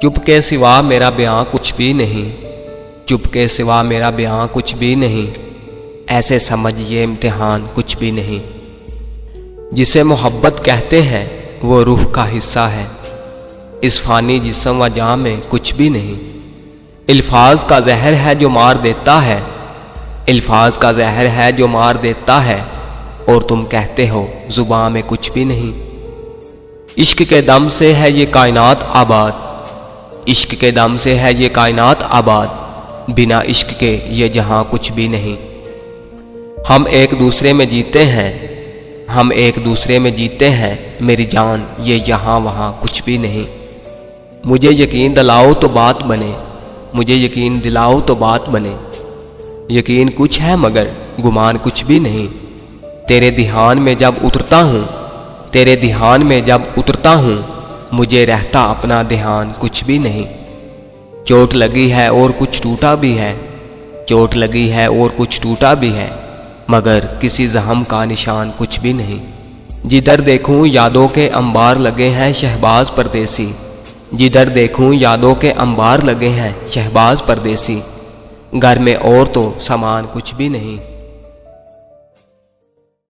चुप के सिवा मेरा बयां कुछ भी नहीं, चुप के सिवा मेरा बयां कुछ भी नहीं, ऐसे समझ ये इम्तिहान कुछ भी नहीं। जिसे मोहब्बत कहते हैं वो रूह का हिस्सा है, इस फानी जिस्म व जान में कुछ भी नहीं। अल्फाज का जहर है जो मार देता है, अल्फाज का जहर है जो मार देता है, और तुम कहते हो जुबान में कुछ भी नहीं। इश्क के दम से है ये कायनात आबाद, इश्क के दम से है ये कायनात आबाद, बिना इश्क के ये जहां कुछ भी नहीं। हम एक दूसरे में जीते हैं, हम एक दूसरे में जीते हैं, मेरी जान ये यहाँ वहाँ कुछ भी नहीं। मुझे यकीन दिलाओ तो बात बने, मुझे यकीन दिलाओ तो बात बने, यकीन कुछ है मगर गुमान कुछ भी नहीं। तेरे ध्यान में जब उतरता हूँ, तेरे ध्यान में जब उतरता हूँ, मुझे रहता अपना ध्यान कुछ भी नहीं। चोट लगी है और कुछ टूटा भी है, चोट लगी है और कुछ टूटा भी है, मगर किसी जख्म का निशान कुछ भी नहीं। जिधर देखूं यादों के अंबार लगे हैं शहबाज परदेसी, जिधर देखूं यादों के अंबार लगे हैं शहबाज परदेसी, घर में और तो सामान कुछ भी नहीं।